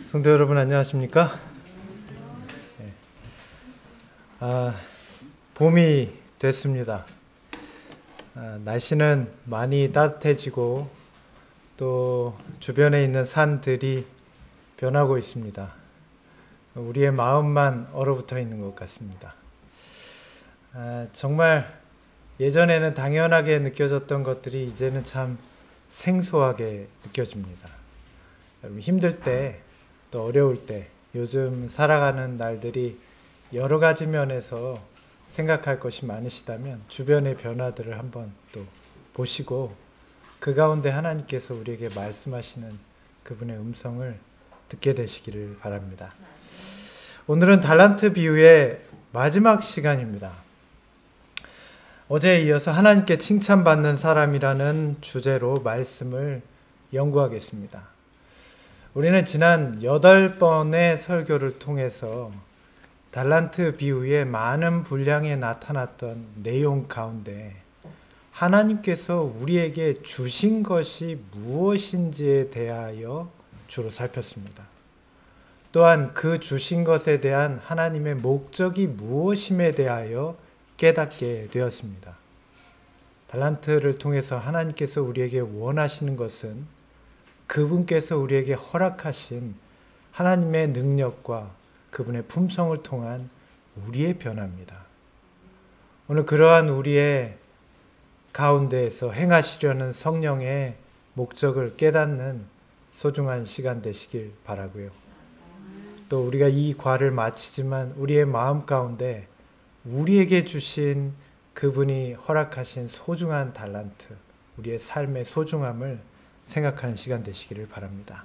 성도 여러분 안녕하십니까? 봄이 됐습니다. 날씨는 많이 따뜻해지고 또 주변에 있는 산들이 변하고 있습니다. 우리의 마음만 얼어붙어 있는 것 같습니다. 정말 예전에는 당연하게 느껴졌던 것들이 이제는 참 생소하게 느껴집니다. 여러분 힘들 때 또 어려울 때 요즘 살아가는 날들이 여러 가지 면에서 생각할 것이 많으시다면 주변의 변화들을 한번 또 보시고 그 가운데 하나님께서 우리에게 말씀하시는 그분의 음성을 듣게 되시기를 바랍니다. 오늘은 달란트 비유의 마지막 시간입니다. 어제에 이어서 하나님께 칭찬받는 사람이라는 주제로 말씀을 연구하겠습니다. 우리는 지난 8번의 설교를 통해서 달란트 비유의 많은 분량에 나타났던 내용 가운데 하나님께서 우리에게 주신 것이 무엇인지에 대하여 주로 살폈습니다. 또한 그 주신 것에 대한 하나님의 목적이 무엇임에 대하여 깨닫게 되었습니다. 달란트를 통해서 하나님께서 우리에게 원하시는 것은 그분께서 우리에게 허락하신 하나님의 능력과 그분의 품성을 통한 우리의 변화입니다. 오늘 그러한 우리의 가운데에서 행하시려는 성령의 목적을 깨닫는 소중한 시간 되시길 바라고요. 또 우리가 이 과를 마치지만 우리의 마음 가운데 우리에게 주신 그분이 허락하신 소중한 달란트, 우리의 삶의 소중함을 생각하는 시간 되시기를 바랍니다.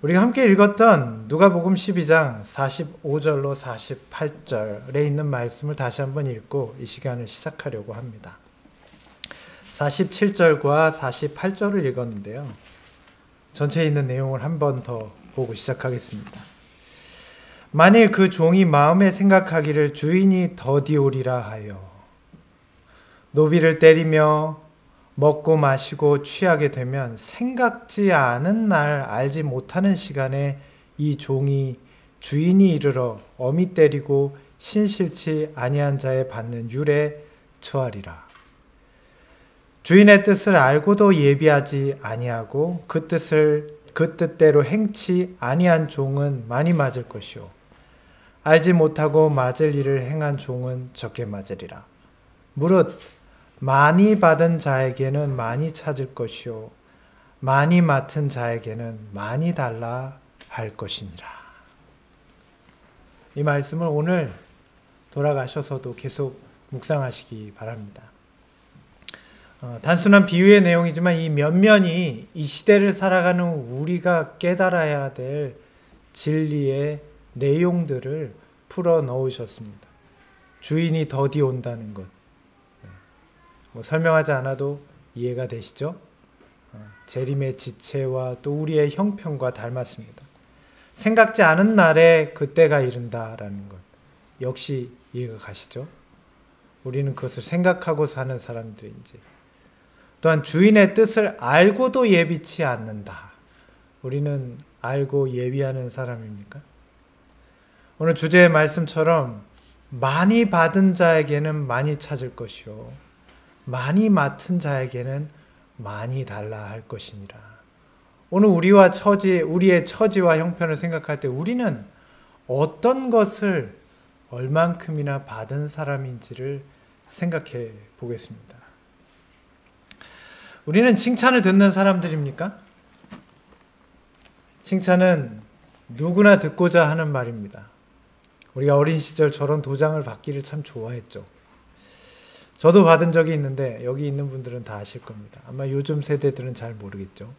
우리가 함께 읽었던 누가복음 12장 45절로 48절에 있는 말씀을 다시 한번 읽고 이 시간을 시작하려고 합니다. 47절과 48절을 읽었는데요. 전체에 있는 내용을 한 번 더 보고 시작하겠습니다. 만일 그 종이 마음에 생각하기를 주인이 더디오리라 하여 노비를 때리며 먹고 마시고 취하게 되면 생각지 않은 날 알지 못하는 시간에 이 종이 주인이 이르러 어미 때리고 신실치 아니한 자에 받는 율에 처하리라. 주인의 뜻을 알고도 예비하지 아니하고 그 뜻대로 행치 아니한 종은 많이 맞을 것이요 알지 못하고 맞을 일을 행한 종은 적게 맞으리라. 무릇 많이 받은 자에게는 많이 찾을 것이요 많이 맡은 자에게는 많이 달라 할 것이니라. 이 말씀을 오늘 돌아가셔서도 계속 묵상하시기 바랍니다. 단순한 비유의 내용이지만 이 면면이 이 시대를 살아가는 우리가 깨달아야 될 진리의 내용들을 풀어 넣으셨습니다. 주인이 더디 온다는 것. 설명하지 않아도 이해가 되시죠? 재림의 지체와 또 우리의 형편과 닮았습니다. 생각지 않은 날에 그때가 이른다라는 것. 역시 이해가 가시죠? 우리는 그것을 생각하고 사는 사람들인지. 또한 주인의 뜻을 알고도 예비치 않는다. 우리는 알고 예비하는 사람입니까? 오늘 주제의 말씀처럼 많이 받은 자에게는 많이 찾을 것이요 많이 맡은 자에게는 많이 달라 할 것이니라. 오늘 우리의 처지와 형편을 생각할 때 우리는 어떤 것을 얼만큼이나 받은 사람인지를 생각해 보겠습니다. 우리는 칭찬을 듣는 사람들입니까? 칭찬은 누구나 듣고자 하는 말입니다. 우리가 어린 시절 저런 도장을 받기를 참 좋아했죠. 저도 받은 적이 있는데 여기 있는 분들은 다 아실 겁니다. 아마 요즘 세대들은 잘 모르겠죠.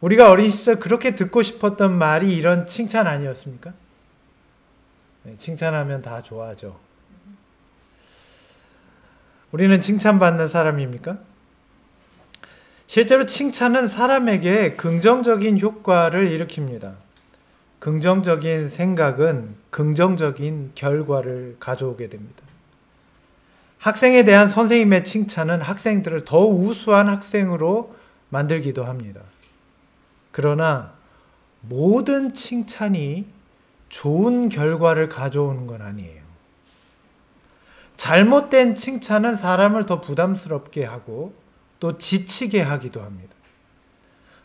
우리가 어린 시절 그렇게 듣고 싶었던 말이 이런 칭찬 아니었습니까? 네, 칭찬하면 다 좋아하죠. 우리는 칭찬받는 사람입니까? 실제로 칭찬은 사람에게 긍정적인 효과를 일으킵니다. 긍정적인 생각은 긍정적인 결과를 가져오게 됩니다. 학생에 대한 선생님의 칭찬은 학생들을 더 우수한 학생으로 만들기도 합니다. 그러나 모든 칭찬이 좋은 결과를 가져오는 건 아니에요. 잘못된 칭찬은 사람을 더 부담스럽게 하고 또 지치게 하기도 합니다.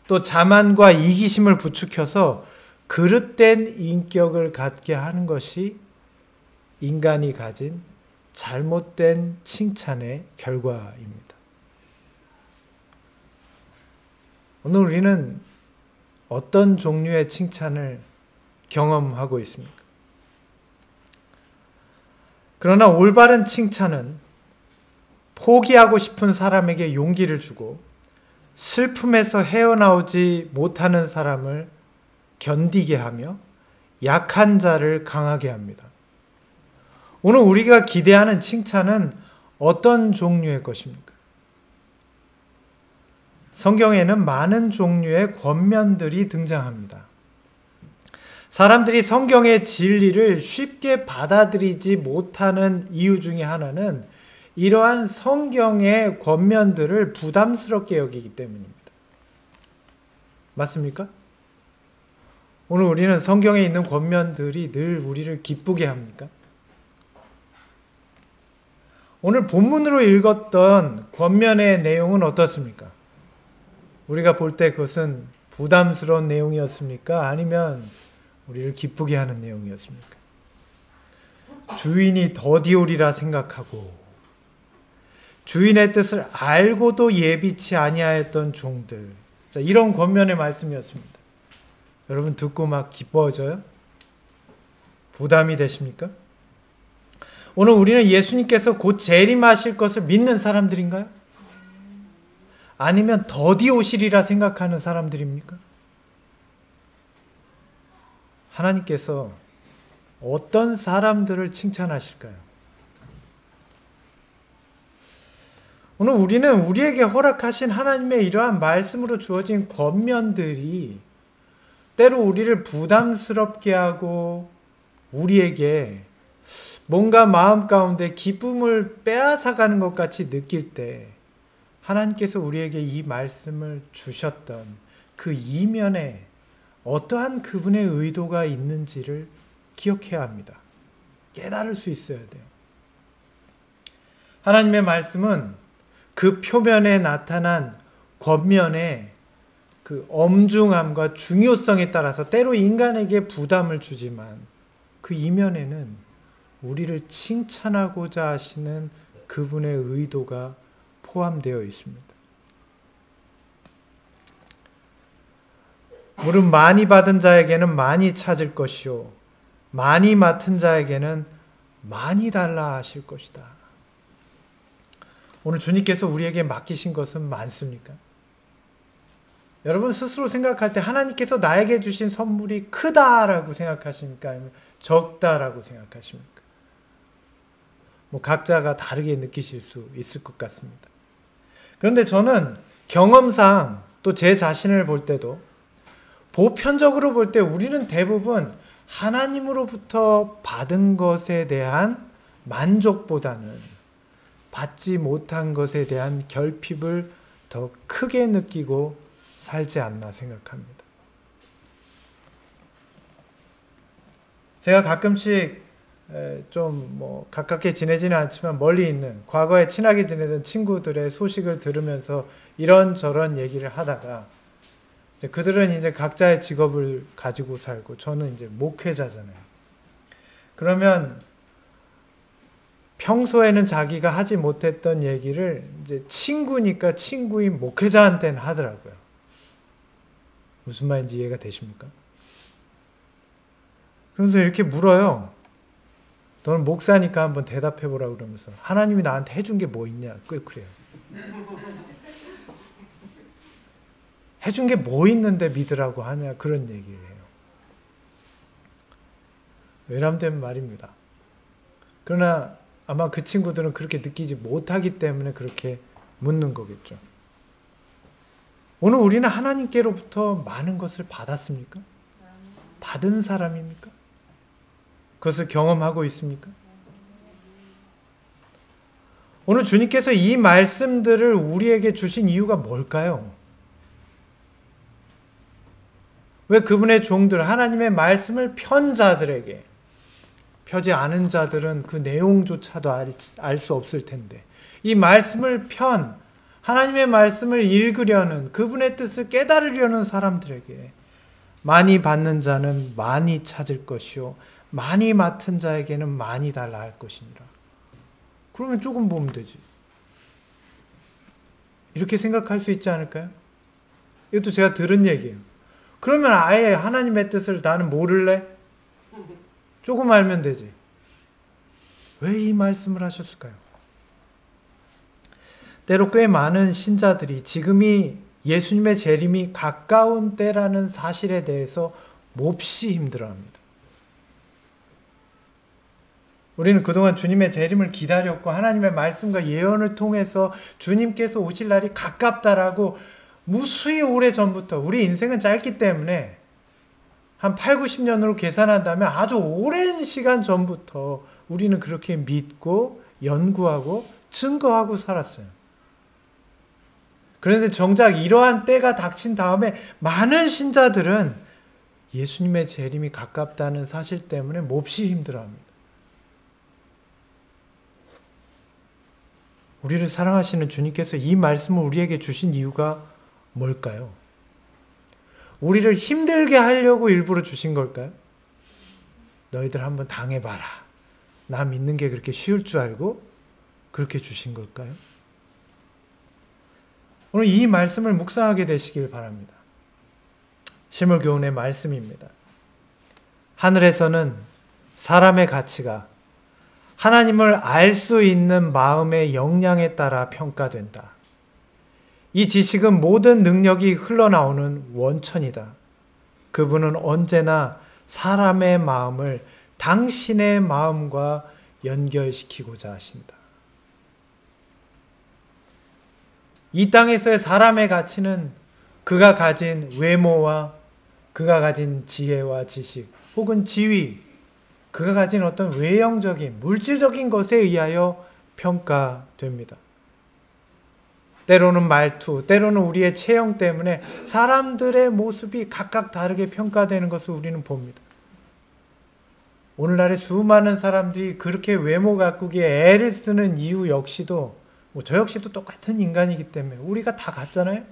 또 자만과 이기심을 부추겨서 그릇된 인격을 갖게 하는 것이 인간이 가진 잘못된 칭찬의 결과입니다. 오늘 우리는 어떤 종류의 칭찬을 경험하고 있습니까? 그러나 올바른 칭찬은 포기하고 싶은 사람에게 용기를 주고 슬픔에서 헤어나오지 못하는 사람을 견디게 하며 약한 자를 강하게 합니다. 오늘 우리가 기대하는 칭찬은 어떤 종류의 것입니까? 성경에는 많은 종류의 권면들이 등장합니다. 사람들이 성경의 진리를 쉽게 받아들이지 못하는 이유 중에 하나는 이러한 성경의 권면들을 부담스럽게 여기기 때문입니다. 맞습니까? 오늘 우리는 성경에 있는 권면들이 늘 우리를 기쁘게 합니까? 오늘 본문으로 읽었던 권면의 내용은 어떻습니까? 우리가 볼 때 그것은 부담스러운 내용이었습니까? 아니면 우리를 기쁘게 하는 내용이었습니까? 주인이 더디오리라 생각하고 주인의 뜻을 알고도 예비치 아니하였던 종들. 자, 이런 권면의 말씀이었습니다. 여러분 듣고 막 기뻐져요? 부담이 되십니까? 오늘 우리는 예수님께서 곧 재림하실 것을 믿는 사람들인가요? 아니면 더디 오시리라 생각하는 사람들입니까? 하나님께서 어떤 사람들을 칭찬하실까요? 오늘 우리는 우리에게 허락하신 하나님의 이러한 말씀으로 주어진 권면들이 때로 우리를 부담스럽게 하고 우리에게 뭔가 마음 가운데 기쁨을 빼앗아가는 것 같이 느낄 때 하나님께서 우리에게 이 말씀을 주셨던 그 이면에 어떠한 그분의 의도가 있는지를 기억해야 합니다. 깨달을 수 있어야 돼요. 하나님의 말씀은 그 표면에 나타난 겉면의 그 엄중함과 중요성에 따라서 때로 인간에게 부담을 주지만 그 이면에는 우리를 칭찬하고자 하시는 그분의 의도가 포함되어 있습니다. 무릇 많이 받은 자에게는 많이 찾을 것이요 많이 맡은 자에게는 많이 달라 하실 것이다. 오늘 주님께서 우리에게 맡기신 것은 많습니까? 여러분 스스로 생각할 때 하나님께서 나에게 주신 선물이 크다라고 생각하십니까? 아니면 적다라고 생각하십니까? 각자가 다르게 느끼실 수 있을 것 같습니다. 그런데 저는 경험상 또 제 자신을 볼 때도 보편적으로 볼 때 우리는 대부분 하나님으로부터 받은 것에 대한 만족보다는 받지 못한 것에 대한 결핍을 더 크게 느끼고 살지 않나 생각합니다. 제가 가끔씩 좀 가깝게 지내지는 않지만 멀리 있는 과거에 친하게 지내던 친구들의 소식을 들으면서 이런저런 얘기를 하다가 그들은 이제 각자의 직업을 가지고 살고 저는 이제 목회자잖아요. 그러면 평소에는 자기가 하지 못했던 얘기를 이제 친구니까 친구인 목회자한테는 하더라고요. 무슨 말인지 이해가 되십니까? 그래서 이렇게 물어요. 너는 목사니까 한번 대답해보라 그러면서 하나님이 나한테 해준 게 뭐 있냐? 그래요. 해준 게 뭐 있는데 믿으라고 하냐? 그런 얘기를 해요. 외람된 말입니다. 그러나 아마 그 친구들은 그렇게 느끼지 못하기 때문에 그렇게 묻는 거겠죠. 오늘 우리는 하나님께로부터 많은 것을 받았습니까? 받은 사람입니까? 그것을 경험하고 있습니까? 오늘 주님께서 이 말씀들을 우리에게 주신 이유가 뭘까요? 왜 그분의 종들, 하나님의 말씀을 편 자들에게, 펴지 않은 자들은 그 내용조차도 알 수 없을 텐데, 이 말씀을 하나님의 말씀을 읽으려는, 그분의 뜻을 깨달으려는 사람들에게 많이 받는 자는 많이 찾을 것이요 많이 맡은 자에게는 많이 달라 할 것이니라. 그러면 조금 보면 되지. 이렇게 생각할 수 있지 않을까요? 이것도 제가 들은 얘기예요. 그러면 아예 하나님의 뜻을 나는 모를래? 조금 알면 되지. 왜 이 말씀을 하셨을까요? 때로 꽤 많은 신자들이 지금이 예수님의 재림이 가까운 때라는 사실에 대해서 몹시 힘들어합니다. 우리는 그동안 주님의 재림을 기다렸고 하나님의 말씀과 예언을 통해서 주님께서 오실 날이 가깝다라고 무수히 오래전부터, 우리 인생은 짧기 때문에 한 8, 90년으로 계산한다면 아주 오랜 시간 전부터 우리는 그렇게 믿고 연구하고 증거하고 살았어요. 그런데 정작 이러한 때가 닥친 다음에 많은 신자들은 예수님의 재림이 가깝다는 사실 때문에 몹시 힘들어합니다. 우리를 사랑하시는 주님께서 이 말씀을 우리에게 주신 이유가 뭘까요? 우리를 힘들게 하려고 일부러 주신 걸까요? 너희들 한번 당해봐라. 나 믿는 게 그렇게 쉬울 줄 알고 그렇게 주신 걸까요? 오늘 이 말씀을 묵상하게 되시길 바랍니다. 실물교훈의 말씀입니다. 하늘에서는 사람의 가치가 하나님을 알 수 있는 마음의 역량에 따라 평가된다. 이 지식은 모든 능력이 흘러나오는 원천이다. 그분은 언제나 사람의 마음을 당신의 마음과 연결시키고자 하신다. 이 땅에서의 사람의 가치는 그가 가진 외모와 그가 가진 지혜와 지식 혹은 지위, 그가 가진 어떤 외형적인 물질적인 것에 의하여 평가됩니다. 때로는 말투, 때로는 우리의 체형 때문에 사람들의 모습이 각각 다르게 평가되는 것을 우리는 봅니다. 오늘날의 수많은 사람들이 그렇게 외모 가꾸기에 애를 쓰는 이유 역시도 저 역시도 똑같은 인간이기 때문에 우리가 다 같잖아요.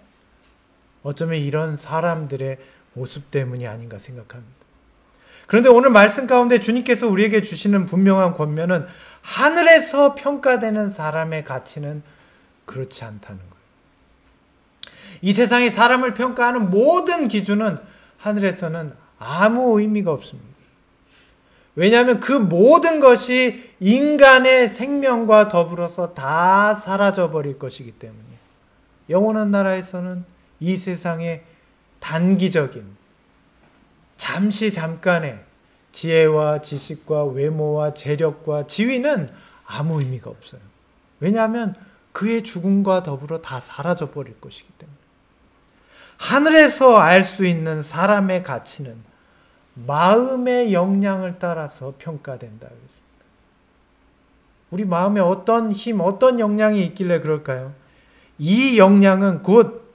어쩌면 이런 사람들의 모습 때문이 아닌가 생각합니다. 그런데 오늘 말씀 가운데 주님께서 우리에게 주시는 분명한 권면은 하늘에서 평가되는 사람의 가치는 그렇지 않다는 거예요. 이 세상에 사람을 평가하는 모든 기준은 하늘에서는 아무 의미가 없습니다. 왜냐하면 그 모든 것이 인간의 생명과 더불어서 다 사라져 버릴 것이기 때문이에요. 영원한 나라에서는 이 세상의 단기적인 잠깐의 지혜와 지식과 외모와 재력과 지위는 아무 의미가 없어요. 왜냐하면 그의 죽음과 더불어 다 사라져 버릴 것이기 때문에. 하늘에서 알 수 있는 사람의 가치는 마음의 역량을 따라서 평가된다 그랬습니다. 우리 마음에 어떤 힘, 어떤 역량이 있길래 그럴까요? 이 역량은 곧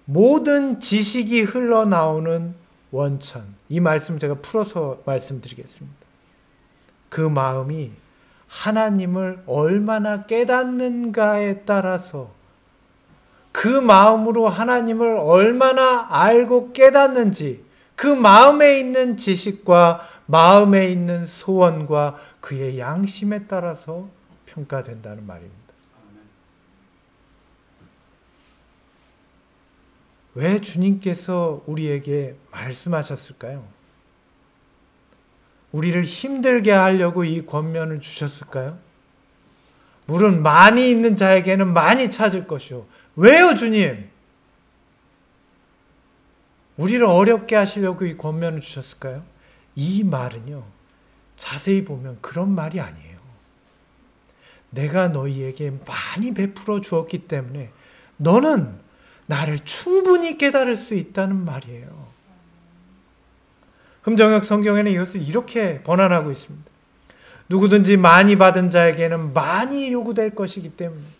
모든 지식이 흘러나오는 원천. 이 말씀 제가 풀어서 말씀드리겠습니다. 그 마음이 하나님을 얼마나 깨닫는가에 따라서 그 마음으로 하나님을 얼마나 알고 깨닫는지, 그 마음에 있는 지식과 마음에 있는 소원과 그의 양심에 따라서 평가된다는 말입니다. 왜 주님께서 우리에게 말씀하셨을까요? 우리를 힘들게 하려고 이 권면을 주셨을까요? 물은 많이 있는 자에게는 많이 찾을 것이요. 왜요, 주님? 우리를 어렵게 하시려고 이 권면을 주셨을까요? 이 말은요, 자세히 보면 그런 말이 아니에요. 내가 너희에게 많이 베풀어 주었기 때문에 너는 나를 충분히 깨달을 수 있다는 말이에요. 흠정역 성경에는 이것을 이렇게 번안하고 있습니다. 누구든지 많이 받은 자에게는 많이 요구될 것이기 때문입니다.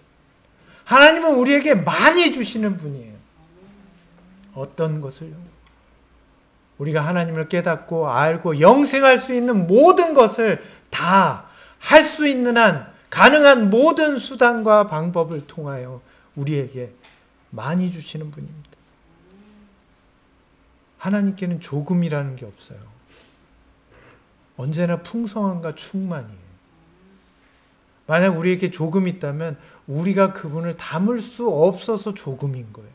하나님은 우리에게 많이 주시는 분이에요. 어떤 것을요? 우리가 하나님을 깨닫고 알고 영생할 수 있는 모든 것을 다 할 수 있는 한 가능한 모든 수단과 방법을 통하여 우리에게 많이 주시는 분입니다. 하나님께는 조금이라는 게 없어요. 언제나 풍성함과 충만이에요. 만약 우리에게 조금이 있다면 우리가 그분을 담을 수 없어서 조금인 거예요.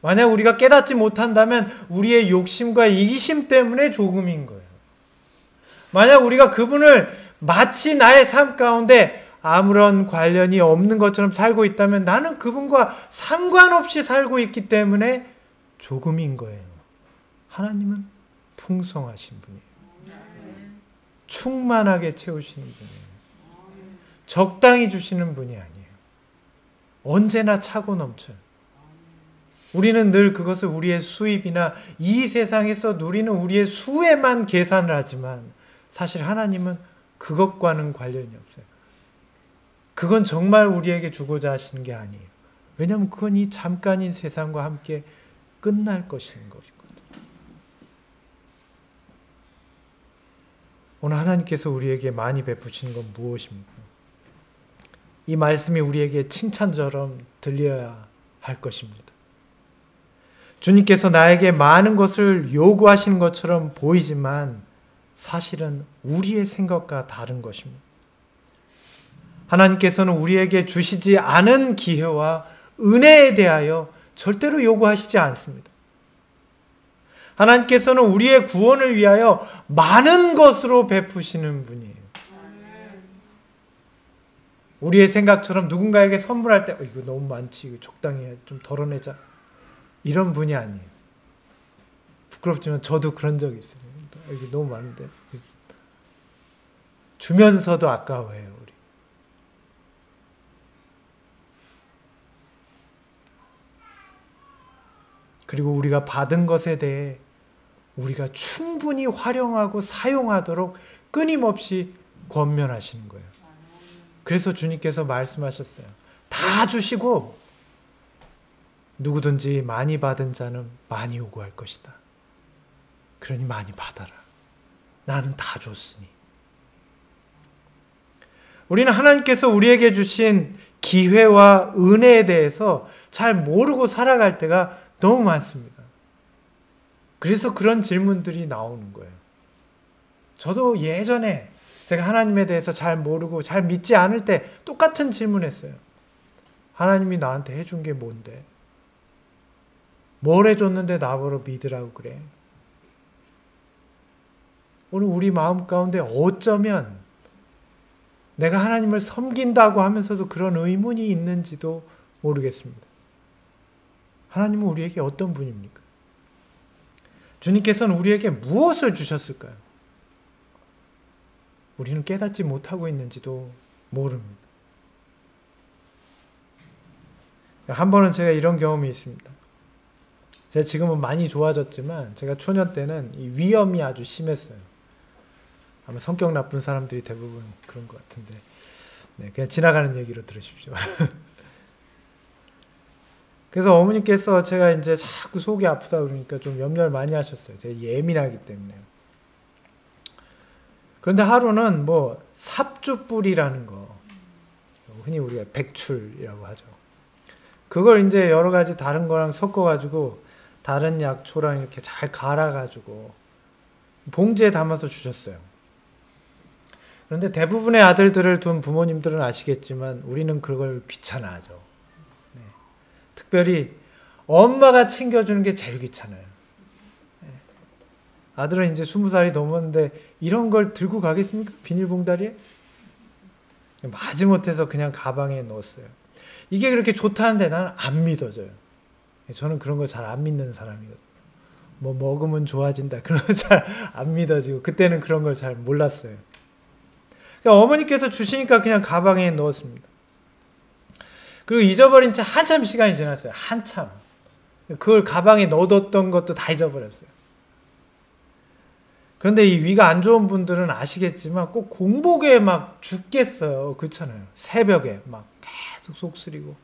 만약 우리가 깨닫지 못한다면 우리의 욕심과 이기심 때문에 조금인 거예요. 만약 우리가 그분을 마치 나의 삶 가운데 아무런 관련이 없는 것처럼 살고 있다면 나는 그분과 상관없이 살고 있기 때문에 조금인 거예요. 하나님은 풍성하신 분이에요. 충만하게 채우시는 분이에요. 적당히 주시는 분이 아니에요. 언제나 차고 넘쳐요. 우리는 늘 그것을 우리의 수입이나 이 세상에서 누리는 우리의 수에만 계산을 하지만 사실 하나님은 그것과는 관련이 없어요. 그건 정말 우리에게 주고자 하시는 게 아니에요. 왜냐하면 그건 이 잠깐인 세상과 함께 끝날 것인 것이거든요. 오늘 하나님께서 우리에게 많이 베푸시는 건 무엇입니까? 이 말씀이 우리에게 칭찬처럼 들려야 할 것입니다. 주님께서 나에게 많은 것을 요구하시는 것처럼 보이지만 사실은 우리의 생각과 다른 것입니다. 하나님께서는 우리에게 주시지 않은 기회와 은혜에 대하여 절대로 요구하시지 않습니다. 하나님께서는 우리의 구원을 위하여 많은 것으로 베푸시는 분이에요. 우리의 생각처럼 누군가에게 선물할 때 이거 너무 많지, 이거 적당히 해, 좀 덜어내자, 이런 분이 아니에요. 부끄럽지만 저도 그런 적이 있어요. 이게 너무 많은데 주면서도 아까워해요. 우리 그리고 우리가 받은 것에 대해 우리가 충분히 활용하고 사용하도록 끊임없이 권면하시는 거예요. 그래서 주님께서 말씀하셨어요. 다 주시고 누구든지 많이 받은 자는 많이 요구할 것이다. 그러니 많이 받아라. 나는 다 줬으니. 우리는 하나님께서 우리에게 주신 기회와 은혜에 대해서 잘 모르고 살아갈 때가 너무 많습니다. 그래서 그런 질문들이 나오는 거예요. 저도 예전에 제가 하나님에 대해서 잘 모르고 잘 믿지 않을 때 똑같은 질문했어요. 하나님이 나한테 해준 게 뭔데? 뭘 해줬는데 나보러 믿으라고 그래? 오늘 우리 마음 가운데 어쩌면 내가 하나님을 섬긴다고 하면서도 그런 의문이 있는지도 모르겠습니다. 하나님은 우리에게 어떤 분입니까? 주님께서는 우리에게 무엇을 주셨을까요? 우리는 깨닫지 못하고 있는지도 모릅니다. 한 번은 제가 이런 경험이 있습니다. 제가 지금은 많이 좋아졌지만 제가 초년 때는 이 위험이 아주 심했어요. 아마 성격 나쁜 사람들이 대부분 그런 것 같은데 그냥 지나가는 얘기로 들으십시오. 그래서 어머니께서 제가 이제 자꾸 속이 아프다 그러니까 좀 염려를 많이 하셨어요. 제가 예민하기 때문에. 그런데 하루는 뭐 삽주뿌리라는 거, 흔히 우리가 백출이라고 하죠. 그걸 이제 여러 가지 다른 거랑 섞어가지고 다른 약초랑 이렇게 잘 갈아가지고 봉지에 담아서 주셨어요. 그런데 대부분의 아들들을 둔 부모님들은 아시겠지만 우리는 그걸 귀찮아하죠. 네. 특별히 엄마가 챙겨주는 게 제일 귀찮아요. 네. 아들은 이제 20살이 넘었는데 이런 걸 들고 가겠습니까? 비닐봉다리에? 마지못해서 그냥 가방에 넣었어요. 이게 그렇게 좋다는데 나는 안 믿어져요. 저는 그런 거 잘 안 믿는 사람이거든요. 뭐 먹으면 좋아진다. 그런 거 잘 안 믿어지고 그때는 그런 걸 잘 몰랐어요. 그러니까 어머니께서 주시니까 그냥 가방에 넣었습니다. 그리고 잊어버린 채 한참 시간이 지났어요. 한참. 그걸 가방에 넣어뒀던 것도 다 잊어버렸어요. 그런데 이 위가 안 좋은 분들은 아시겠지만 꼭 공복에 막 죽겠어요. 그렇잖아요. 새벽에 막 계속 속 쓰리고.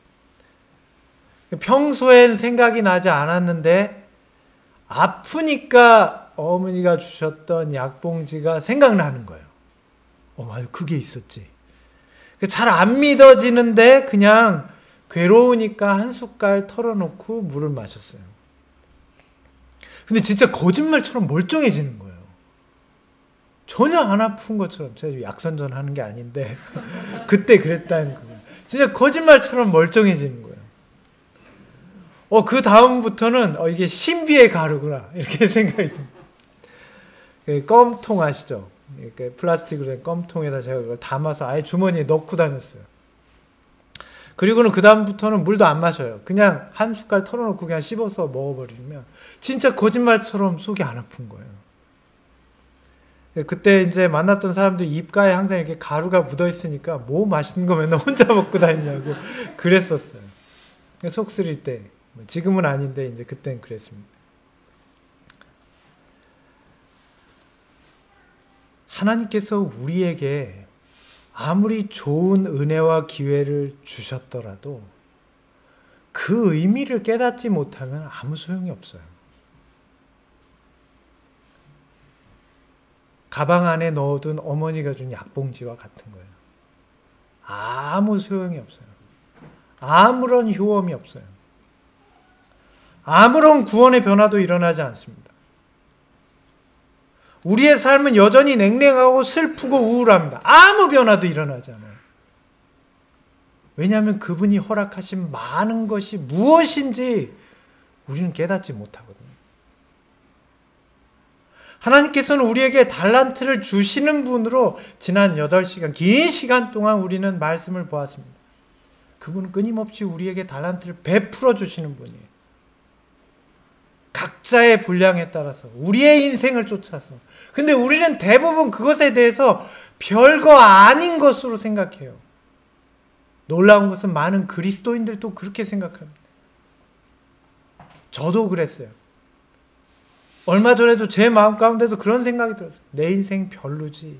평소엔 생각이 나지 않았는데 아프니까 어머니가 주셨던 약봉지가 생각나는 거예요. 맞아, 그게 있었지. 잘 안 믿어지는데 그냥 괴로우니까 한 숟갈 털어놓고 물을 마셨어요. 근데 진짜 거짓말처럼 멀쩡해지는 거예요. 전혀 안 아픈 것처럼. 제가 약선전 하는 게 아닌데 그때 그랬다는 거예요. 진짜 거짓말처럼 멀쩡해지는 거예요. 그 다음부터는 이게 신비의 가루구나 이렇게 생각이 듭니다. 껌통 아시죠? 이렇게 플라스틱으로 된 껌통에다 제가 그걸 담아서 아예 주머니에 넣고 다녔어요. 그리고는 그 다음부터는 물도 안 마셔요. 그냥 한 숟갈 털어놓고 그냥 씹어서 먹어버리면 진짜 거짓말처럼 속이 안 아픈 거예요. 그때 이제 만났던 사람들 입가에 항상 이렇게 가루가 묻어 있으니까 뭐 맛있는 거 맨날 혼자 먹고 다니냐고 그랬었어요. 속 쓰릴 때. 지금은 아닌데 이제 그땐 그랬습니다. 하나님께서 우리에게 아무리 좋은 은혜와 기회를 주셨더라도 그 의미를 깨닫지 못하면 아무 소용이 없어요. 가방 안에 넣어둔 어머니가 준 약봉지와 같은 거예요. 아무 소용이 없어요. 아무런 효험이 없어요. 아무런 구원의 변화도 일어나지 않습니다. 우리의 삶은 여전히 냉랭하고 슬프고 우울합니다. 아무 변화도 일어나지 않아요. 왜냐하면 그분이 허락하신 많은 것이 무엇인지 우리는 깨닫지 못하거든요. 하나님께서는 우리에게 달란트를 주시는 분으로 지난 8시간, 긴 시간 동안 우리는 말씀을 보았습니다. 그분은 끊임없이 우리에게 달란트를 베풀어 주시는 분이에요. 각자의 분량에 따라서 우리의 인생을 쫓아서. 근데 우리는 대부분 그것에 대해서 별거 아닌 것으로 생각해요. 놀라운 것은 많은 그리스도인들도 그렇게 생각합니다. 저도 그랬어요. 얼마 전에도 제 마음 가운데도 그런 생각이 들었어요. 내 인생 별로지.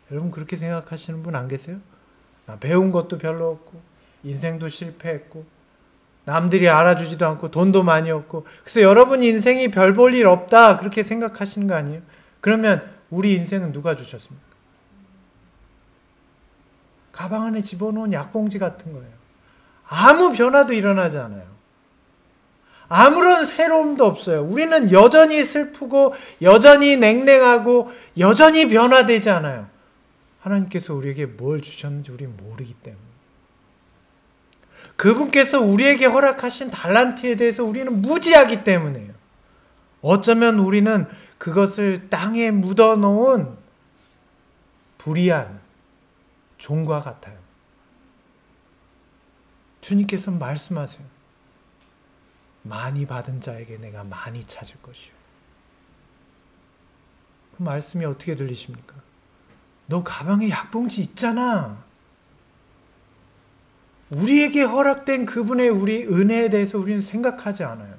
여러분 그렇게 생각하시는 분 안 계세요? 나 배운 것도 별로 없고 인생도 실패했고 남들이 알아주지도 않고 돈도 많이 없고 그래서 여러분 인생이 별 볼 일 없다 그렇게 생각하시는 거 아니에요? 그러면 우리 인생은 누가 주셨습니까? 가방 안에 집어넣은 약봉지 같은 거예요. 아무 변화도 일어나지 않아요. 아무런 새로움도 없어요. 우리는 여전히 슬프고 여전히 냉랭하고 여전히 변화되지 않아요. 하나님께서 우리에게 뭘 주셨는지 우리 모르기 때문에. 그분께서 우리에게 허락하신 달란트에 대해서 우리는 무지하기 때문에요. 어쩌면 우리는 그것을 땅에 묻어놓은 불의한 종과 같아요. 주님께서 말씀하세요. 많이 받은 자에게 내가 많이 찾을 것이요. 그 말씀이 어떻게 들리십니까? 너 가방에 약봉지 있잖아. 우리에게 허락된 그분의 우리 은혜에 대해서 우리는 생각하지 않아요.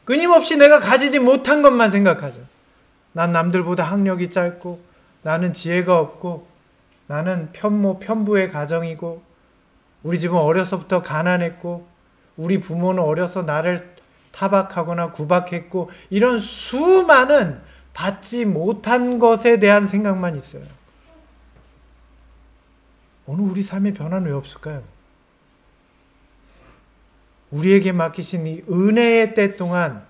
끊임없이 내가 가지지 못한 것만 생각하죠. 난 남들보다 학력이 짧고 나는 지혜가 없고 나는 편부의 가정이고 우리 집은 어려서부터 가난했고 우리 부모는 어려서 나를 타박하거나 구박했고 이런 수많은 받지 못한 것에 대한 생각만 있어요. 오늘 우리 삶의 변화는 왜 없을까요? 우리에게 맡기신 이 은혜의 때 동안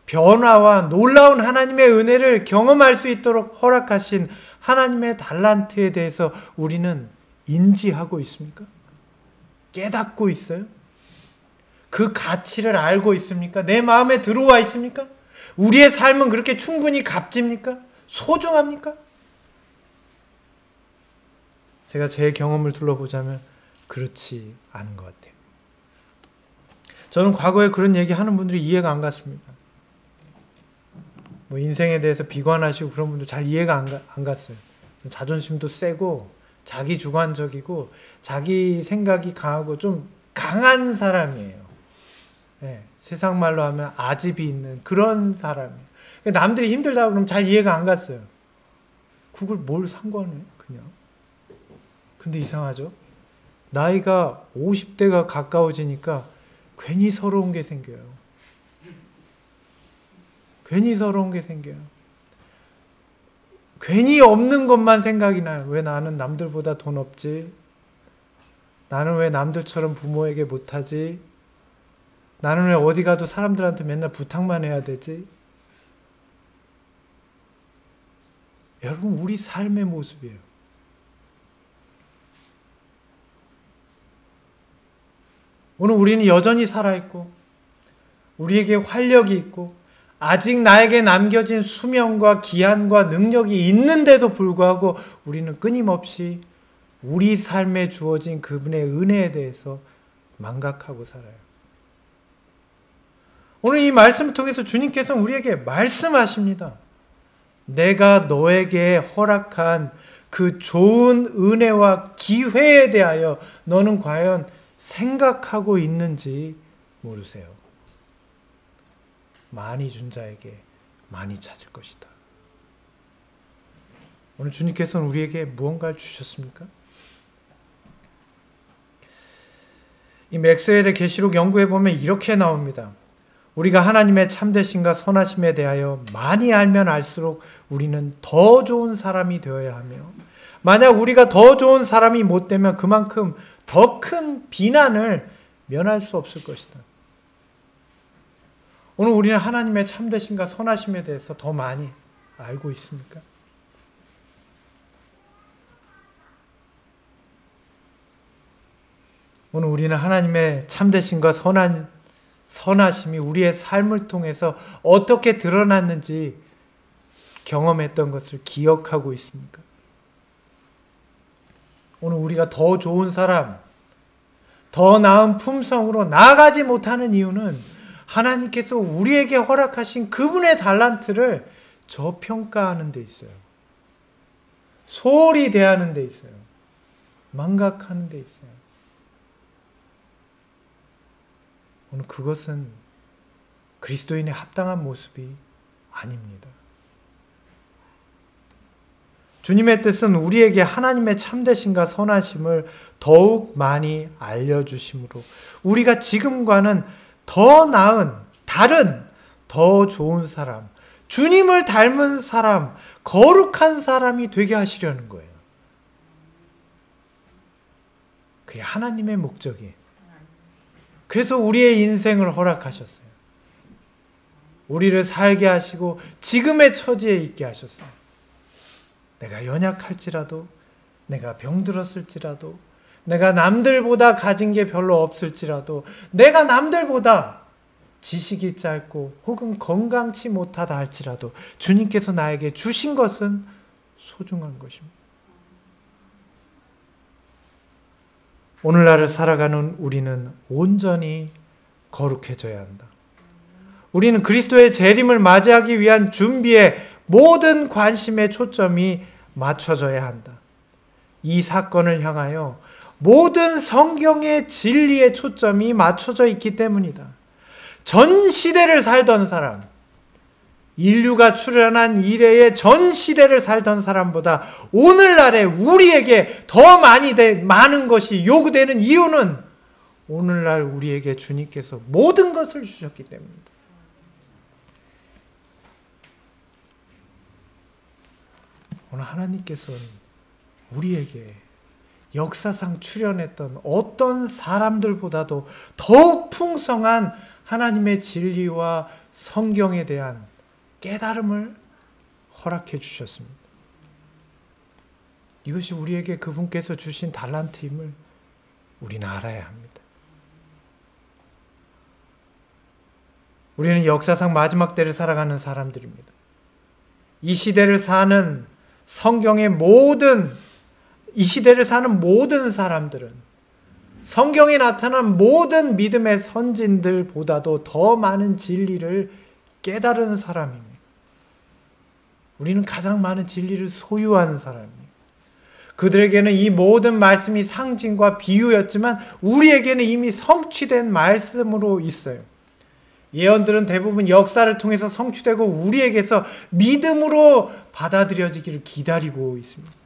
변화와 놀라운 하나님의 은혜를 경험할 수 있도록 허락하신 하나님의 달란트에 대해서 우리는 인지하고 있습니까? 깨닫고 있어요? 그 가치를 알고 있습니까? 내 마음에 들어와 있습니까? 우리의 삶은 그렇게 충분히 값집니까? 소중합니까? 제가 제 경험을 둘러보자면 그렇지 않은 것 같아요. 저는 과거에 그런 얘기 하는 분들이 이해가 안 갔습니다. 뭐 인생에 대해서 비관하시고 그런 분들 잘 이해가 안 갔어요. 자존심도 세고 자기 주관적이고 자기 생각이 강하고 좀 강한 사람이에요. 네, 세상 말로 하면 아집이 있는 그런 사람이에요. 남들이 힘들다 그러면 잘 이해가 안 갔어요. 그걸 뭘 상관해 그냥. 근데 이상하죠? 나이가 50대가 가까워지니까 괜히 서러운 게 생겨요. 괜히 서러운 게 생겨요. 괜히 없는 것만 생각이 나요. 왜 나는 남들보다 돈 없지? 나는 왜 남들처럼 부모에게 못하지? 나는 왜 어디 가도 사람들한테 맨날 부탁만 해야 되지? 여러분, 우리 삶의 모습이에요. 오늘 우리는 여전히 살아있고, 우리에게 활력이 있고, 아직 나에게 남겨진 수명과 기한과 능력이 있는데도 불구하고 우리는 끊임없이 우리 삶에 주어진 그분의 은혜에 대해서 망각하고 살아요. 오늘 이 말씀을 통해서 주님께서 우리에게 말씀하십니다. 내가 너에게 허락한 그 좋은 은혜와 기회에 대하여 너는 과연 생각하고 있는지 모르세요. 많이 준 자에게 많이 찾을 것이다. 오늘 주님께서는 우리에게 무언가를 주셨습니까? 이 맥스웰의 계시록 연구에 보면 이렇게 나옵니다. 우리가 하나님의 참되심과 선하심에 대하여 많이 알면 알수록 우리는 더 좋은 사람이 되어야 하며, 만약 우리가 더 좋은 사람이 못 되면 그만큼 더 큰 비난을 면할 수 없을 것이다. 오늘 우리는 하나님의 참되심과 선하심에 대해서 더 많이 알고 있습니까? 오늘 우리는 하나님의 참되심과 선하심이 우리의 삶을 통해서 어떻게 드러났는지 경험했던 것을 기억하고 있습니까? 오늘 우리가 더 좋은 사람, 더 나은 품성으로 나아가지 못하는 이유는 하나님께서 우리에게 허락하신 그분의 달란트를 저평가하는 데 있어요. 소홀히 대하는 데 있어요. 망각하는 데 있어요. 오늘 그것은 그리스도인의 합당한 모습이 아닙니다. 주님의 뜻은 우리에게 하나님의 참되심과 선하심을 더욱 많이 알려주심으로 우리가 지금과는 더 나은, 다른, 더 좋은 사람, 주님을 닮은 사람, 거룩한 사람이 되게 하시려는 거예요. 그게 하나님의 목적이에요. 그래서 우리의 인생을 허락하셨어요. 우리를 살게 하시고 지금의 처지에 있게 하셨어요. 내가 연약할지라도, 내가 병들었을지라도, 내가 남들보다 가진 게 별로 없을지라도, 내가 남들보다 지식이 짧고 혹은 건강치 못하다 할지라도 주님께서 나에게 주신 것은 소중한 것입니다. 오늘날을 살아가는 우리는 온전히 거룩해져야 한다. 우리는 그리스도의 재림을 맞이하기 위한 준비에 모든 관심의 초점이 맞춰져야 한다. 이 사건을 향하여 모든 성경의 진리의 초점이 맞춰져 있기 때문이다. 전 시대를 살던 사람, 인류가 출현한 이래의 전 시대를 살던 사람보다 오늘날에 우리에게 더 많은 것이 요구되는 이유는 오늘날 우리에게 주님께서 모든 것을 주셨기 때문입니다. 오늘 하나님께서는 우리에게 역사상 출현했던 어떤 사람들보다도 더욱 풍성한 하나님의 진리와 성경에 대한 깨달음을 허락해 주셨습니다. 이것이 우리에게 그분께서 주신 달란트임을 우리는 알아야 합니다. 우리는 역사상 마지막 때를 살아가는 사람들입니다. 이 시대를 사는 이 시대를 사는 모든 사람들은 성경에 나타난 모든 믿음의 선진들보다도 더 많은 진리를 깨달은 사람입니다. 우리는 가장 많은 진리를 소유하는 사람입니다. 그들에게는 이 모든 말씀이 상징과 비유였지만 우리에게는 이미 성취된 말씀으로 있어요. 예언들은 대부분 역사를 통해서 성취되고 우리에게서 믿음으로 받아들여지기를 기다리고 있습니다.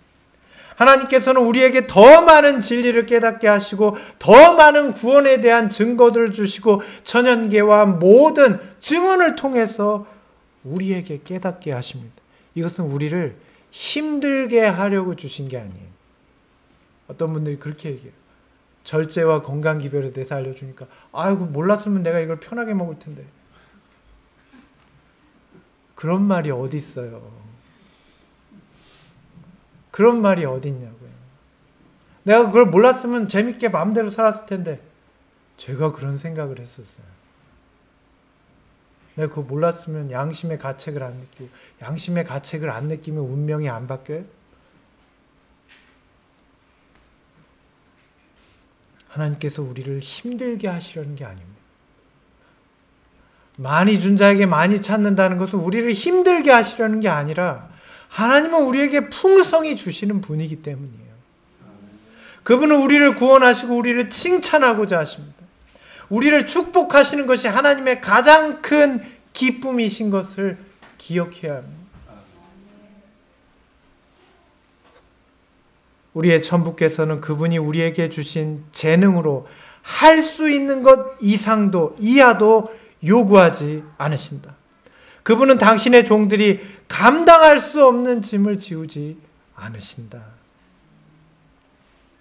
하나님께서는 우리에게 더 많은 진리를 깨닫게 하시고 더 많은 구원에 대한 증거들을 주시고 천연계와 모든 증언을 통해서 우리에게 깨닫게 하십니다. 이것은 우리를 힘들게 하려고 주신 게 아니에요. 어떤 분들이 그렇게 얘기해요. 절제와 건강기별에 대해서 알려주니까 아이고 몰랐으면 내가 이걸 편하게 먹을 텐데. 그런 말이 어디 있어요. 그런 말이 어디 있냐고요. 내가 그걸 몰랐으면 재밌게 마음대로 살았을 텐데. 제가 그런 생각을 했었어요. 내가 그거 몰랐으면 양심의 가책을 안 느끼고, 양심의 가책을 안 느끼면 운명이 안 바뀌어요? 하나님께서 우리를 힘들게 하시려는 게 아닙니다. 많이 준 자에게 많이 찾는다는 것은 우리를 힘들게 하시려는 게 아니라 하나님은 우리에게 풍성히 주시는 분이기 때문이에요. 그분은 우리를 구원하시고 우리를 칭찬하고자 하십니다. 우리를 축복하시는 것이 하나님의 가장 큰 기쁨이신 것을 기억해야 합니다. 우리의 천부께서는 그분이 우리에게 주신 재능으로 할 수 있는 것 이상도 이하도 요구하지 않으신다. 그분은 당신의 종들이 감당할 수 없는 짐을 지우지 않으신다.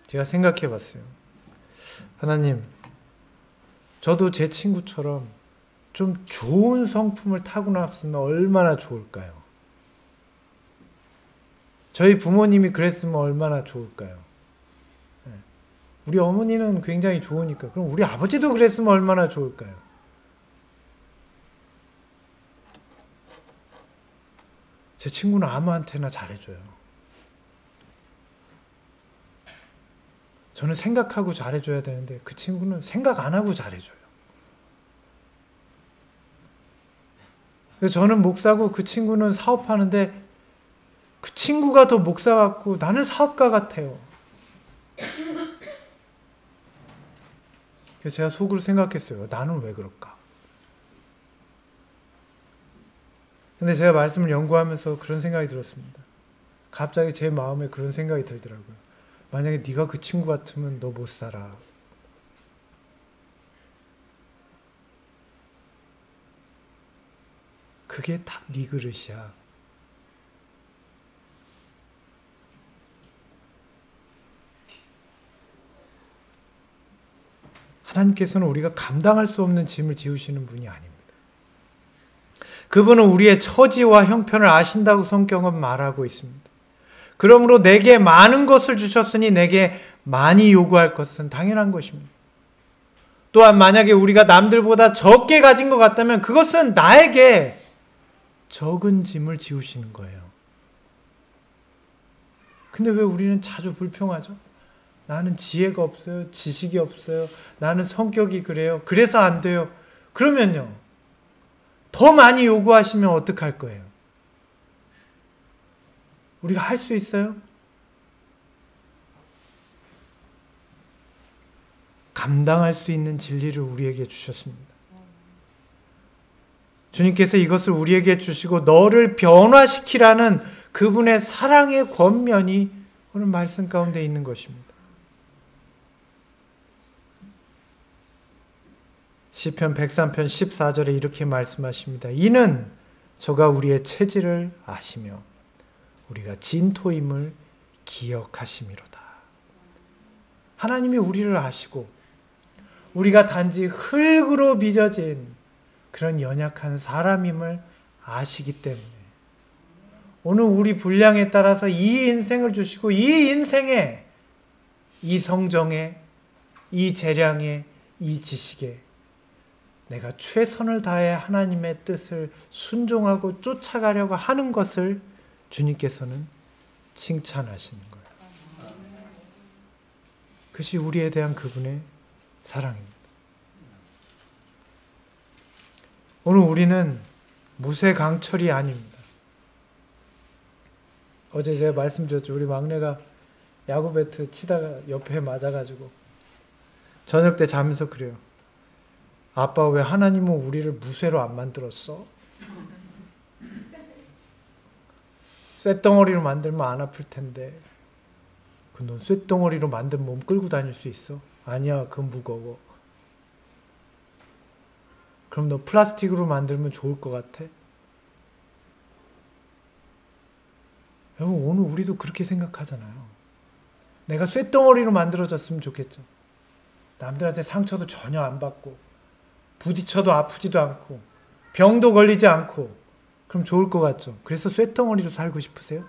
제가 생각해 봤어요. 하나님, 저도 제 친구처럼 좀 좋은 성품을 타고났으면 얼마나 좋을까요? 저희 부모님이 그랬으면 얼마나 좋을까요? 우리 어머니는 굉장히 좋으니까 그럼 우리 아버지도 그랬으면 얼마나 좋을까요? 제 친구는 아무한테나 잘해줘요. 저는 생각하고 잘해줘야 되는데 그 친구는 생각 안 하고 잘해줘요. 그래서 저는 목사고 그 친구는 사업하는데 그 친구가 더 목사 같고 나는 사업가 같아요. 그래서 제가 속으로 생각했어요. 나는 왜 그럴까? 근데 제가 말씀을 연구하면서 그런 생각이 들었습니다. 갑자기 제 마음에 그런 생각이 들더라고요. 만약에 네가 그 친구 같으면 너 못 살아. 그게 딱 네 그릇이야. 하나님께서는 우리가 감당할 수 없는 짐을 지우시는 분이 아닙니다. 그분은 우리의 처지와 형편을 아신다고 성경은 말하고 있습니다. 그러므로 내게 많은 것을 주셨으니 내게 많이 요구할 것은 당연한 것입니다. 또한 만약에 우리가 남들보다 적게 가진 것 같다면 그것은 나에게 적은 짐을 지우시는 거예요. 근데 왜 우리는 자주 불평하죠? 나는 지혜가 없어요. 지식이 없어요. 나는 성격이 그래요. 그래서 안 돼요. 그러면요. 더 많이 요구하시면 어떡할 거예요? 우리가 할 수 있어요? 감당할 수 있는 진리를 우리에게 주셨습니다. 주님께서 이것을 우리에게 주시고 너를 변화시키라는 그분의 사랑의 권면이 오늘 말씀 가운데 있는 것입니다. 시편 103편 14절에 이렇게 말씀하십니다. 이는 저가 우리의 체질을 아시며 우리가 진토임을 기억하심이로다. 하나님이 우리를 아시고 우리가 단지 흙으로 빚어진 그런 연약한 사람임을 아시기 때문에 오늘 우리 분량에 따라서 이 인생을 주시고 이 인생에 이 성정에 이 재량에 이 지식에 내가 최선을 다해 하나님의 뜻을 순종하고 쫓아가려고 하는 것을 주님께서는 칭찬하시는 거예요. 그것이 우리에 대한 그분의 사랑입니다. 오늘 우리는 무쇠강철이 아닙니다. 어제 제가 말씀드렸죠. 우리 막내가 야구 배트 치다가 옆에 맞아가지고 저녁 때 자면서 그래요. 아빠 왜 하나님은 우리를 무쇠로 안 만들었어? 쇳덩어리로 만들면 안 아플 텐데. 넌 쇳덩어리로 만든 몸 끌고 다닐 수 있어? 아니야, 그건 무거워. 그럼 너 플라스틱으로 만들면 좋을 것 같아? 여러분, 오늘 우리도 그렇게 생각하잖아요. 내가 쇳덩어리로 만들어졌으면 좋겠죠. 남들한테 상처도 전혀 안 받고 부딪혀도 아프지도 않고 병도 걸리지 않고 그럼 좋을 것 같죠. 그래서 쇳덩어리로 살고 싶으세요?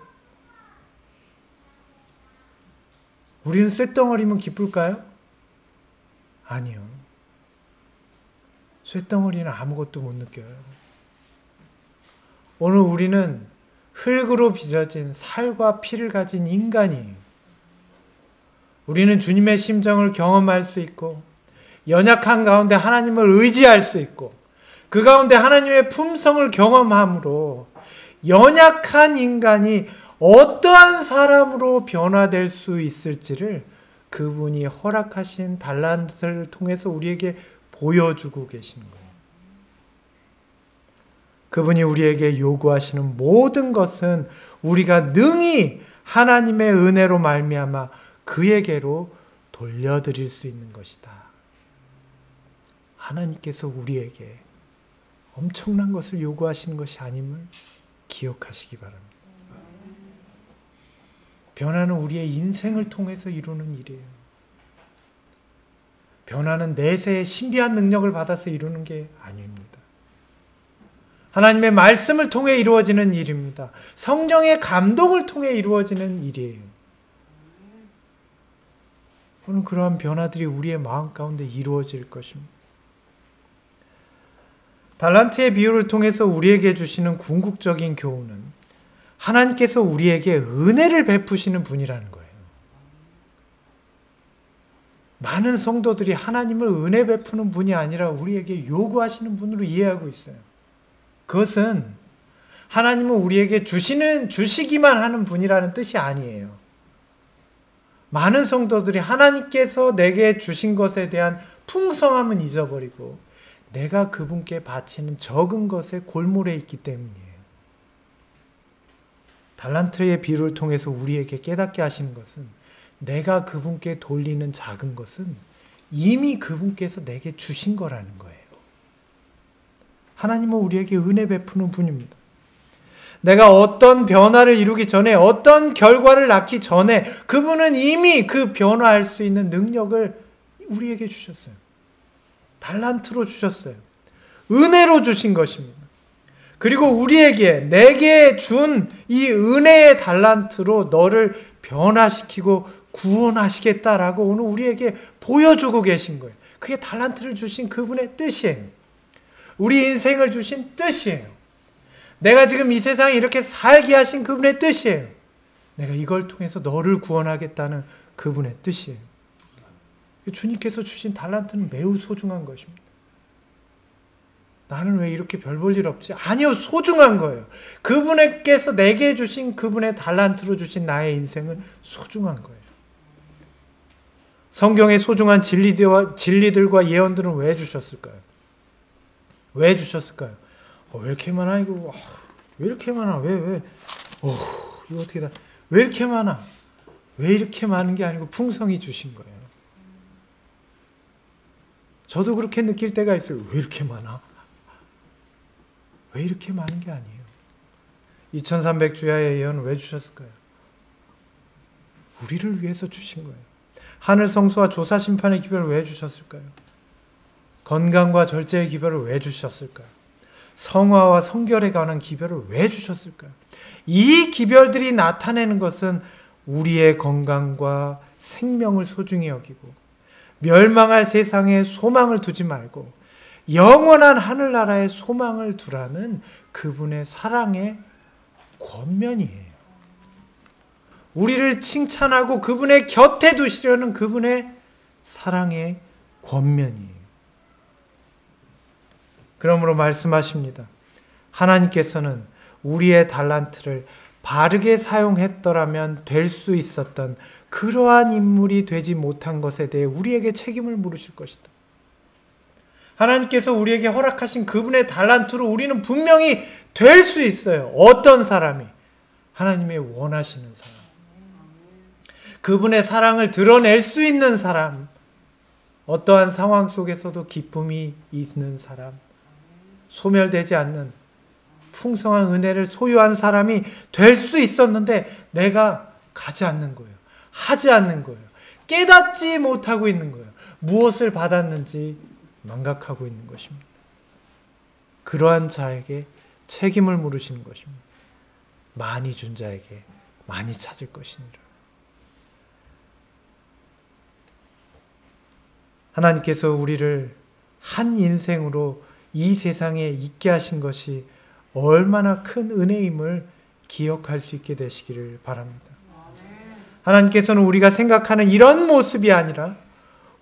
우리는 쇳덩어리면 기쁠까요? 아니요. 쇳덩어리는 아무것도 못 느껴요. 오늘 우리는 흙으로 빚어진 살과 피를 가진 인간이에요. 우리는 주님의 심정을 경험할 수 있고 연약한 가운데 하나님을 의지할 수 있고 그 가운데 하나님의 품성을 경험함으로 연약한 인간이 어떠한 사람으로 변화될 수 있을지를 그분이 허락하신 달란트를 통해서 우리에게 보여주고 계시는 거예요. 그분이 우리에게 요구하시는 모든 것은 우리가 능히 하나님의 은혜로 말미암아 그에게로 돌려드릴 수 있는 것이다. 하나님께서 우리에게 엄청난 것을 요구하시는 것이 아님을 기억하시기 바랍니다. 변화는 우리의 인생을 통해서 이루는 일이에요. 변화는 내세의 신비한 능력을 받아서 이루는 게 아닙니다. 하나님의 말씀을 통해 이루어지는 일입니다. 성령의 감동을 통해 이루어지는 일이에요. 오늘 그러한 변화들이 우리의 마음 가운데 이루어질 것입니다. 달란트의 비유를 통해서 우리에게 주시는 궁극적인 교훈은 하나님께서 우리에게 은혜를 베푸시는 분이라는 거예요. 많은 성도들이 하나님을 은혜 베푸는 분이 아니라 우리에게 요구하시는 분으로 이해하고 있어요. 그것은 하나님은 우리에게 주시기만 하는 분이라는 뜻이 아니에요. 많은 성도들이 하나님께서 내게 주신 것에 대한 풍성함은 잊어버리고 내가 그분께 바치는 적은 것에 골몰해 있기 때문이에요. 달란트의 비유를 통해서 우리에게 깨닫게 하시는 것은 내가 그분께 돌리는 작은 것은 이미 그분께서 내게 주신 거라는 거예요. 하나님은 우리에게 은혜 베푸는 분입니다. 내가 어떤 변화를 이루기 전에 어떤 결과를 낳기 전에 그분은 이미 그 변화할 수 있는 능력을 우리에게 주셨어요. 달란트로 주셨어요. 은혜로 주신 것입니다. 그리고 우리에게 내게 준 이 은혜의 달란트로 너를 변화시키고 구원하시겠다라고 오늘 우리에게 보여주고 계신 거예요. 그게 달란트를 주신 그분의 뜻이에요. 우리 인생을 주신 뜻이에요. 내가 지금 이 세상에 이렇게 살게 하신 그분의 뜻이에요. 내가 이걸 통해서 너를 구원하겠다는 그분의 뜻이에요. 주님께서 주신 달란트는 매우 소중한 것입니다. 나는 왜 이렇게 별 볼 일 없지? 아니요, 소중한 거예요. 그분께서 내게 주신 그분의 달란트로 주신 나의 인생은 소중한 거예요. 성경의 소중한 진리들과 예언들은 왜 주셨을까요? 왜 주셨을까요? 왜 이렇게 많아 이거? 왜 이렇게 많아? 왜? 이거 어떻게 다? 왜 이렇게 많아? 왜 이렇게 많은 게 아니고 풍성히 주신 거예요. 저도 그렇게 느낄 때가 있어요. 왜 이렇게 많아? 왜 이렇게 많은 게 아니에요. 2300주야의 예언을 왜 주셨을까요? 우리를 위해서 주신 거예요. 하늘 성소와 조사 심판의 기별을 왜 주셨을까요? 건강과 절제의 기별을 왜 주셨을까요? 성화와 성결에 관한 기별을 왜 주셨을까요? 이 기별들이 나타내는 것은 우리의 건강과 생명을 소중히 여기고 멸망할 세상에 소망을 두지 말고 영원한 하늘나라에 소망을 두라는 그분의 사랑의 권면이에요. 우리를 칭찬하고 그분의 곁에 두시려는 그분의 사랑의 권면이에요. 그러므로 말씀하십니다. 하나님께서는 우리의 달란트를 바르게 사용했더라면 될 수 있었던 그러한 인물이 되지 못한 것에 대해 우리에게 책임을 물으실 것이다. 하나님께서 우리에게 허락하신 그분의 달란트로 우리는 분명히 될 수 있어요. 어떤 사람이? 하나님의 원하시는 사람. 그분의 사랑을 드러낼 수 있는 사람. 어떠한 상황 속에서도 기쁨이 있는 사람. 소멸되지 않는 풍성한 은혜를 소유한 사람이 될 수 있었는데 내가 가지 않는 거예요. 하지 않는 거예요. 깨닫지 못하고 있는 거예요. 무엇을 받았는지 망각하고 있는 것입니다. 그러한 자에게 책임을 물으시는 것입니다. 많이 준 자에게 많이 찾을 것이니라. 하나님께서 우리를 한 인생으로 이 세상에 있게 하신 것이 얼마나 큰 은혜임을 기억할 수 있게 되시기를 바랍니다. 하나님께서는 우리가 생각하는 이런 모습이 아니라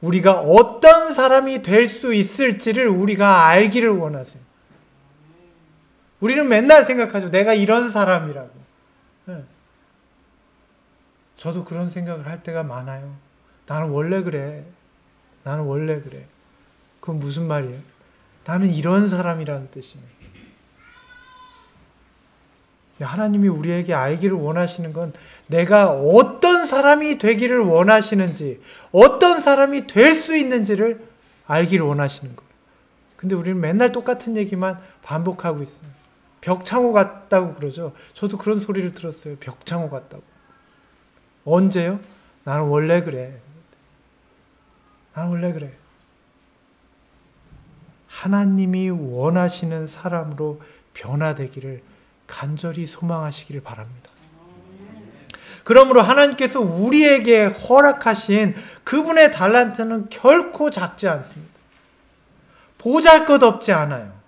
우리가 어떤 사람이 될 수 있을지를 우리가 알기를 원하세요. 우리는 맨날 생각하죠. 내가 이런 사람이라고. 저도 그런 생각을 할 때가 많아요. 나는 원래 그래. 나는 원래 그래. 그건 무슨 말이에요? 나는 이런 사람이라는 뜻입니다. 하나님이 우리에게 알기를 원하시는 건 내가 어떤 사람이 되기를 원하시는지, 어떤 사람이 될 수 있는지를 알기를 원하시는 거예요. 근데 우리는 맨날 똑같은 얘기만 반복하고 있어요. 벽창호 같다고 그러죠. 저도 그런 소리를 들었어요. 벽창호 같다고. 언제요? 나는 원래 그래. 나는 원래 그래. 하나님이 원하시는 사람으로 변화되기를 간절히 소망하시기를 바랍니다. 그러므로 하나님께서 우리에게 허락하신 그분의 달란트는 결코 작지 않습니다. 보잘것없지 않아요.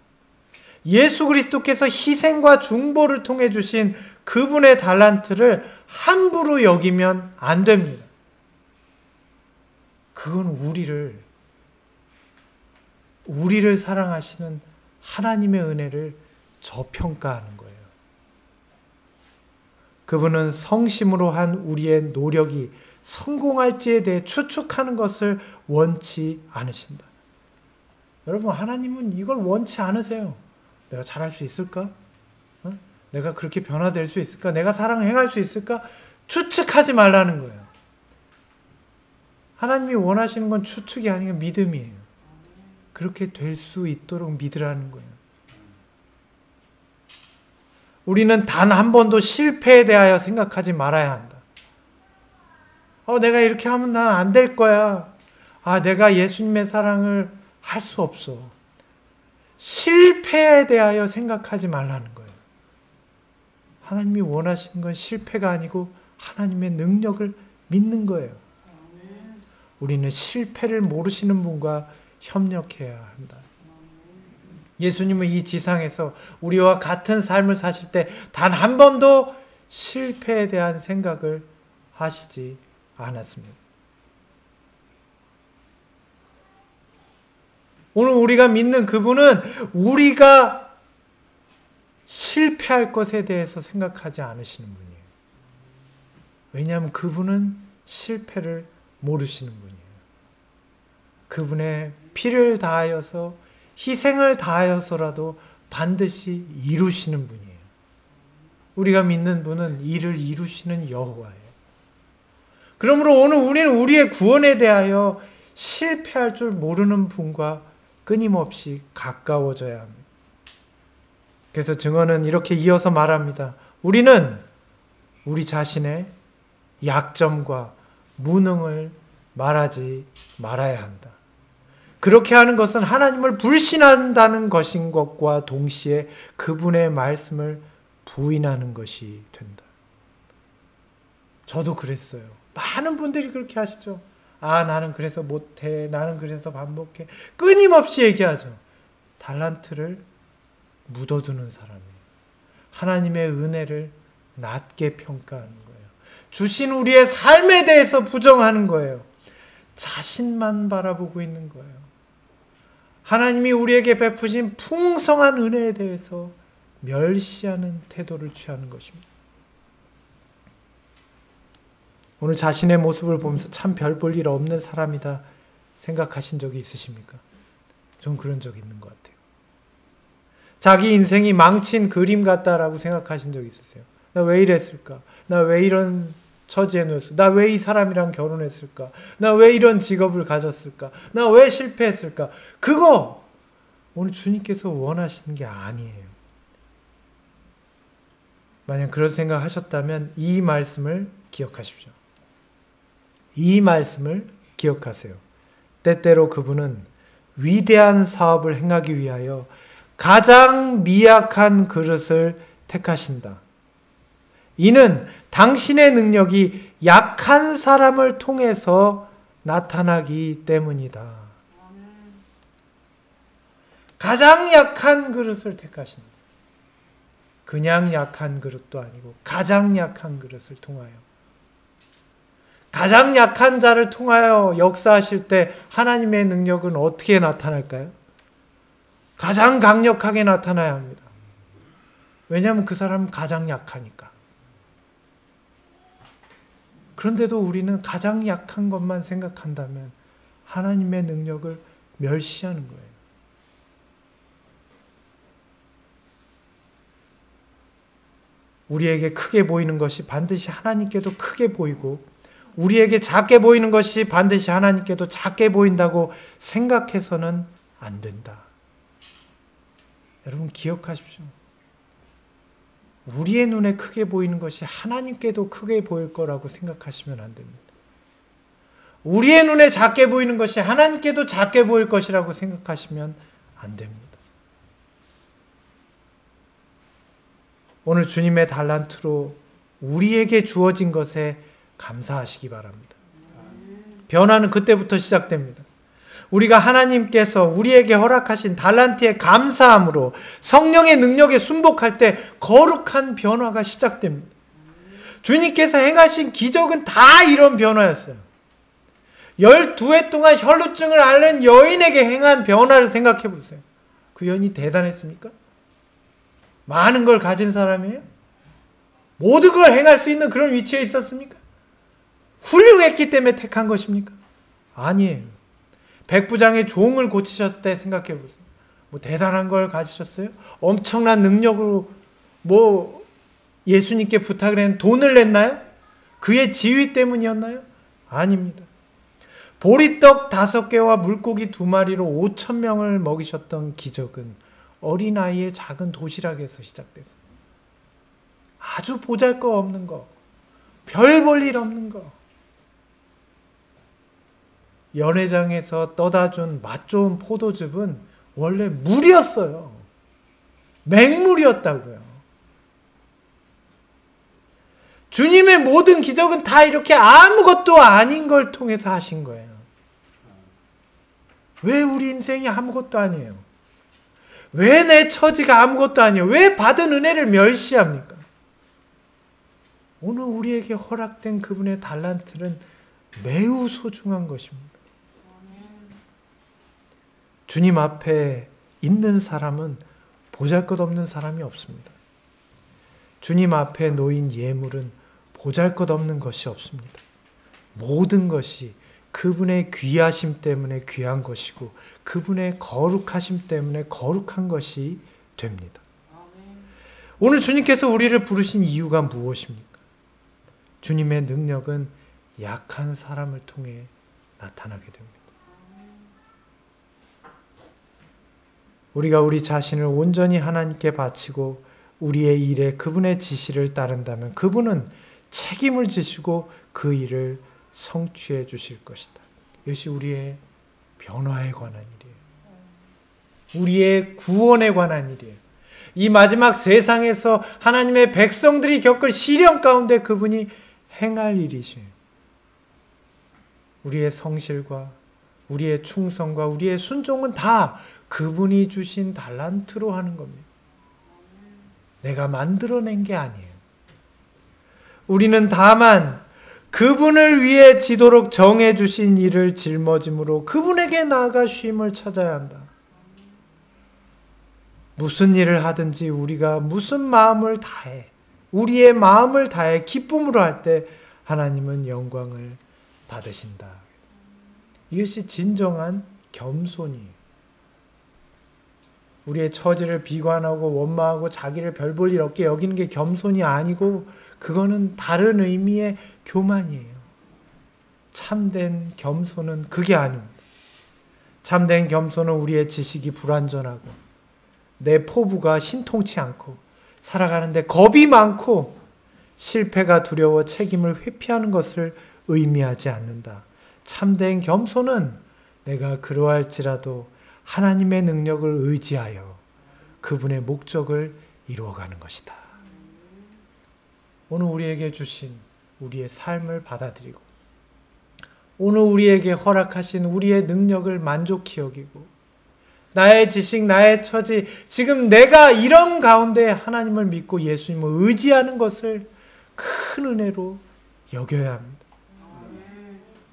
예수 그리스도께서 희생과 중보를 통해 주신 그분의 달란트를 함부로 여기면 안 됩니다. 그건 우리를 사랑하시는 하나님의 은혜를 저평가하는 거예요. 그분은 성심으로 한 우리의 노력이 성공할지에 대해 추측하는 것을 원치 않으신다. 여러분, 하나님은 이걸 원치 않으세요. 내가 잘할 수 있을까? 내가 그렇게 변화될 수 있을까? 내가 사랑 행할 수 있을까? 추측하지 말라는 거예요. 하나님이 원하시는 건 추측이 아니라 믿음이에요. 그렇게 될 수 있도록 믿으라는 거예요. 우리는 단 한 번도 실패에 대하여 생각하지 말아야 한다. 내가 이렇게 하면 난 안 될 거야. 내가 예수님의 사랑을 할 수 없어. 실패에 대하여 생각하지 말라는 거예요. 하나님이 원하시는 건 실패가 아니고 하나님의 능력을 믿는 거예요. 우리는 실패를 모르시는 분과 협력해야 한다. 예수님은 이 지상에서 우리와 같은 삶을 사실 때 단 한 번도 실패에 대한 생각을 하시지 않았습니다. 오늘 우리가 믿는 그분은 우리가 실패할 것에 대해서 생각하지 않으시는 분이에요. 왜냐하면 그분은 실패를 모르시는 분이에요. 그분의 피를 다하여서 희생을 다하여서라도 반드시 이루시는 분이에요. 우리가 믿는 분은 이를 이루시는 여호와예요. 그러므로 오늘 우리는 우리의 구원에 대하여 실패할 줄 모르는 분과 끊임없이 가까워져야 합니다. 그래서 증언은 이렇게 이어서 말합니다. 우리는 우리 자신의 약점과 무능을 말하지 말아야 한다. 그렇게 하는 것은 하나님을 불신한다는 것인 것과 동시에 그분의 말씀을 부인하는 것이 된다. 저도 그랬어요. 많은 분들이 그렇게 하시죠. 나는 그래서 못해. 나는 그래서 반복해. 끊임없이 얘기하죠. 달란트를 묻어두는 사람이에요. 하나님의 은혜를 낮게 평가하는 거예요. 주신 우리의 삶에 대해서 부정하는 거예요. 자신만 바라보고 있는 거예요. 하나님이 우리에게 베푸신 풍성한 은혜에 대해서 멸시하는 태도를 취하는 것입니다. 오늘 자신의 모습을 보면서 참 별 볼 일 없는 사람이다 생각하신 적이 있으십니까? 전 그런 적이 있는 것 같아요. 자기 인생이 망친 그림 같다라고 생각하신 적 있으세요? 나 왜 이랬을까? 나 왜 이런 처지에 놓였을까? 나 왜 이 사람이랑 결혼했을까? 나 왜 이런 직업을 가졌을까? 나 왜 실패했을까? 그거 오늘 주님께서 원하시는 게 아니에요. 만약 그런 생각하셨다면 이 말씀을 기억하십시오. 이 말씀을 기억하세요. 때때로 그분은 위대한 사업을 행하기 위하여 가장 미약한 그릇을 택하신다. 이는 당신의 능력이 약한 사람을 통해서 나타나기 때문이다. 가장 약한 그릇을 택하신다. 그냥 약한 그릇도 아니고 가장 약한 그릇을 통하여, 가장 약한 자를 통하여 역사하실 때 하나님의 능력은 어떻게 나타날까요? 가장 강력하게 나타나야 합니다. 왜냐하면 그 사람은 가장 약하니까. 그런데도 우리는 가장 약한 것만 생각한다면 하나님의 능력을 멸시하는 거예요. 우리에게 크게 보이는 것이 반드시 하나님께도 크게 보이고, 우리에게 작게 보이는 것이 반드시 하나님께도 작게 보인다고 생각해서는 안 된다. 여러분 기억하십시오. 우리의 눈에 크게 보이는 것이 하나님께도 크게 보일 거라고 생각하시면 안 됩니다. 우리의 눈에 작게 보이는 것이 하나님께도 작게 보일 것이라고 생각하시면 안 됩니다. 오늘 주님의 달란트로 우리에게 주어진 것에 감사하시기 바랍니다. 변화는 그때부터 시작됩니다. 우리가 하나님께서 우리에게 허락하신 달란트에 감사함으로 성령의 능력에 순복할 때 거룩한 변화가 시작됩니다. 주님께서 행하신 기적은 다 이런 변화였어요. 12해 동안 혈루증을 앓는 여인에게 행한 변화를 생각해 보세요. 그 여인이 대단했습니까? 많은 걸 가진 사람이에요? 모든 걸 행할 수 있는 그런 위치에 있었습니까? 훌륭했기 때문에 택한 것입니까? 아니에요. 백부장의 종을 고치셨을 때 생각해 보세요. 뭐 대단한 걸 가지셨어요? 엄청난 능력으로 뭐 예수님께 부탁을 했는데 돈을 냈나요? 그의 지위 때문이었나요? 아닙니다. 보리떡 5개와 물고기 2마리로 5,000명을 먹이셨던 기적은 어린아이의 작은 도시락에서 시작됐어요. 아주 보잘것없는 거, 별 볼 일 없는 거. 연회장에서 떠다 준 맛 좋은 포도즙은 원래 물이었어요. 맹물이었다고요. 주님의 모든 기적은 다 이렇게 아무것도 아닌 걸 통해서 하신 거예요. 왜 우리 인생이 아무것도 아니에요? 왜 내 처지가 아무것도 아니에요? 왜 받은 은혜를 멸시합니까? 오늘 우리에게 허락된 그분의 달란트는 매우 소중한 것입니다. 주님 앞에 있는 사람은 보잘것없는 사람이 없습니다. 주님 앞에 놓인 예물은 보잘것없는 것이 없습니다. 모든 것이 그분의 귀하심 때문에 귀한 것이고 그분의 거룩하심 때문에 거룩한 것이 됩니다. 오늘 주님께서 우리를 부르신 이유가 무엇입니까? 주님의 능력은 약한 사람을 통해 나타나게 됩니다. 우리가 우리 자신을 온전히 하나님께 바치고 우리의 일에 그분의 지시를 따른다면 그분은 책임을 지시고 그 일을 성취해 주실 것이다. 이것이 우리의 변화에 관한 일이에요. 우리의 구원에 관한 일이에요. 이 마지막 세상에서 하나님의 백성들이 겪을 시련 가운데 그분이 행할 일이시에요. 우리의 성실과 우리의 충성과 우리의 순종은 다 그분이 주신 달란트로 하는 겁니다. 내가 만들어낸 게 아니에요. 우리는 다만 그분을 위해 지도록 정해주신 일을 짊어짐으로 그분에게 나아가 쉼을 찾아야 한다. 무슨 일을 하든지 우리가 무슨 마음을 다해, 우리의 마음을 다해 기쁨으로 할 때 하나님은 영광을 받으신다. 이것이 진정한 겸손이에요. 우리의 처지를 비관하고 원망하고 자기를 별 볼 일 없게 여기는 게 겸손이 아니고 그거는 다른 의미의 교만이에요. 참된 겸손은 그게 아닙니다. 참된 겸손은 우리의 지식이 불완전하고 내 포부가 신통치 않고 살아가는데 겁이 많고 실패가 두려워 책임을 회피하는 것을 의미하지 않는다. 참된 겸손은 내가 그러할지라도 하나님의 능력을 의지하여 그분의 목적을 이루어가는 것이다. 오늘 우리에게 주신 우리의 삶을 받아들이고 오늘 우리에게 허락하신 우리의 능력을 만족히 여기고 나의 지식, 나의 처지, 지금 내가 이런 가운데 하나님을 믿고 예수님을 의지하는 것을 큰 은혜로 여겨야 합니다.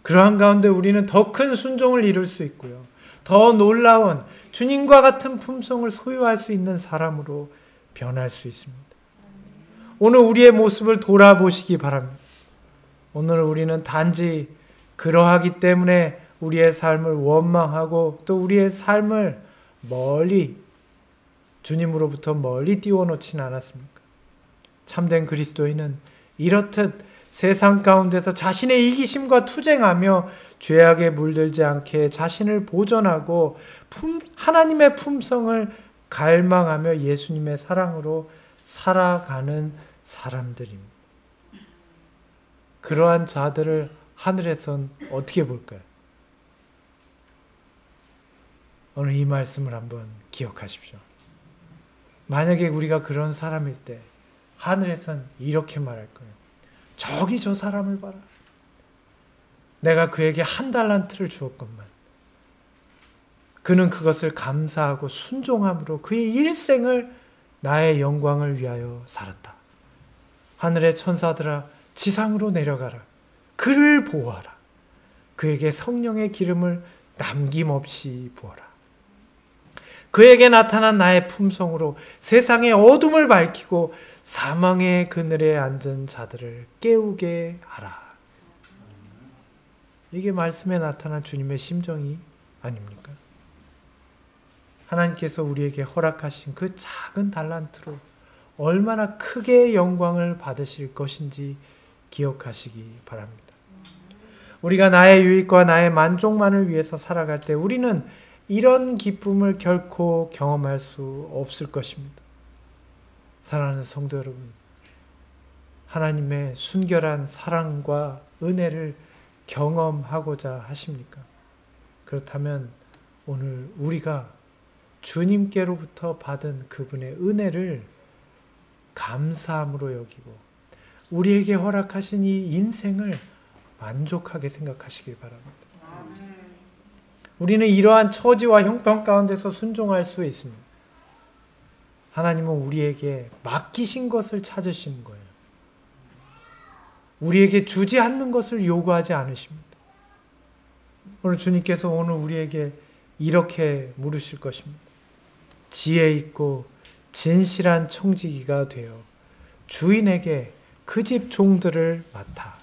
그러한 가운데 우리는 더 큰 순종을 이룰 수 있고요. 더 놀라운 주님과 같은 품성을 소유할 수 있는 사람으로 변할 수 있습니다. 오늘 우리의 모습을 돌아보시기 바랍니다. 오늘 우리는 단지 그러하기 때문에 우리의 삶을 원망하고 또 우리의 삶을 멀리 주님으로부터 멀리 띄워놓지는 않았습니까? 참된 그리스도인은 이렇듯 세상 가운데서 자신의 이기심과 투쟁하며 죄악에 물들지 않게 자신을 보존하고 하나님의 품성을 갈망하며 예수님의 사랑으로 살아가는 사람들입니다. 그러한 자들을 하늘에선 어떻게 볼까요? 오늘 이 말씀을 한번 기억하십시오. 만약에 우리가 그런 사람일 때 하늘에선 이렇게 말할 거예요. 저기 저 사람을 봐라. 내가 그에게 1달란트를 주었건만 그는 그것을 감사하고 순종함으로 그의 일생을 나의 영광을 위하여 살았다. 하늘의 천사들아 지상으로 내려가라. 그를 보호하라. 그에게 성령의 기름을 남김없이 부어라. 그에게 나타난 나의 품성으로 세상의 어둠을 밝히고 사망의 그늘에 앉은 자들을 깨우게 하라. 이게 말씀에 나타난 주님의 심정이 아닙니까? 하나님께서 우리에게 허락하신 그 작은 달란트로 얼마나 크게 영광을 받으실 것인지 기억하시기 바랍니다. 우리가 나의 유익과 나의 만족만을 위해서 살아갈 때 우리는 이런 기쁨을 결코 경험할 수 없을 것입니다. 사랑하는 성도 여러분, 하나님의 순결한 사랑과 은혜를 경험하고자 하십니까? 그렇다면 오늘 우리가 주님께로부터 받은 그분의 은혜를 감사함으로 여기고 우리에게 허락하신 이 인생을 만족하게 생각하시길 바랍니다. 우리는 이러한 처지와 형편 가운데서 순종할 수 있습니다. 하나님은 우리에게 맡기신 것을 찾으시는 거예요. 우리에게 주지 않는 것을 요구하지 않으십니다. 오늘 주님께서 오늘 우리에게 이렇게 물으실 것입니다. 지혜 있고 진실한 청지기가 되어 주인에게 그 집 종들을 맡아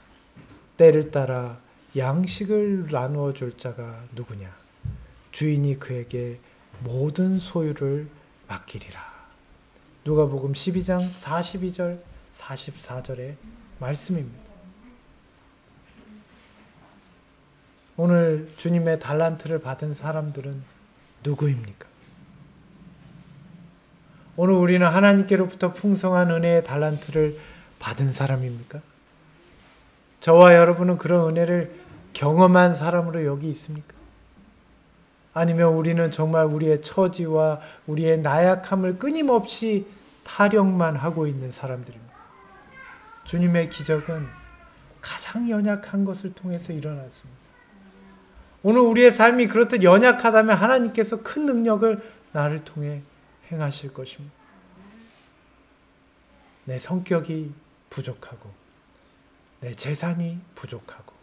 때를 따라 양식을 나누어 줄 자가 누구냐? 주인이 그에게 모든 소유를 맡기리라. 누가복음 12장 42절 44절의 말씀입니다. 오늘 주님의 달란트를 받은 사람들은 누구입니까? 오늘 우리는 하나님께로부터 풍성한 은혜의 달란트를 받은 사람입니까? 저와 여러분은 그런 은혜를 경험한 사람으로 여기 있습니까? 아니면 우리는 정말 우리의 처지와 우리의 나약함을 끊임없이 타령만 하고 있는 사람들입니다. 주님의 기적은 가장 연약한 것을 통해서 일어났습니다. 오늘 우리의 삶이 그렇듯 연약하다면 하나님께서 큰 능력을 나를 통해 행하실 것입니다. 내 성격이 부족하고 내 재산이 부족하고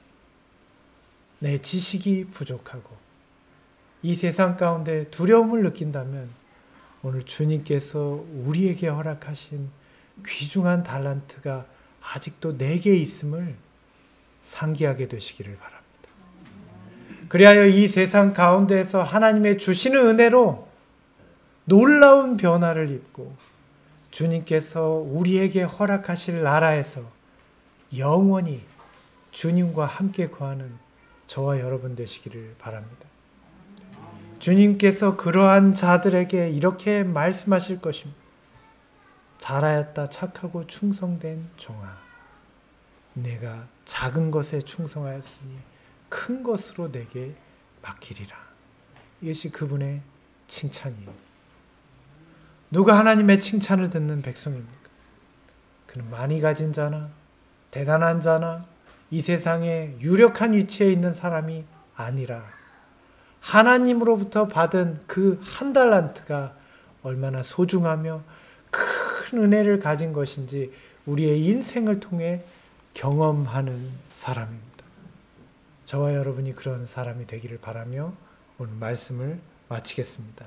내 지식이 부족하고 이 세상 가운데 두려움을 느낀다면 오늘 주님께서 우리에게 허락하신 귀중한 달란트가 아직도 내게 있음을 상기하게 되시기를 바랍니다. 그리하여 이 세상 가운데에서 하나님의 주시는 은혜로 놀라운 변화를 입고 주님께서 우리에게 허락하실 나라에서 영원히 주님과 함께 거하는 저와 여러분 되시기를 바랍니다. 주님께서 그러한 자들에게 이렇게 말씀하실 것입니다. 잘하였다 착하고 충성된 종아, 내가 작은 것에 충성하였으니 큰 것으로 내게 맡기리라. 이것이 그분의 칭찬이에요. 누가 하나님의 칭찬을 듣는 백성입니까? 그는 많이 가진 자나 대단한 자나 이 세상에 유력한 위치에 있는 사람이 아니라 하나님으로부터 받은 그 한 달란트가 얼마나 소중하며 큰 은혜를 가진 것인지 우리의 인생을 통해 경험하는 사람입니다. 저와 여러분이 그런 사람이 되기를 바라며 오늘 말씀을 마치겠습니다.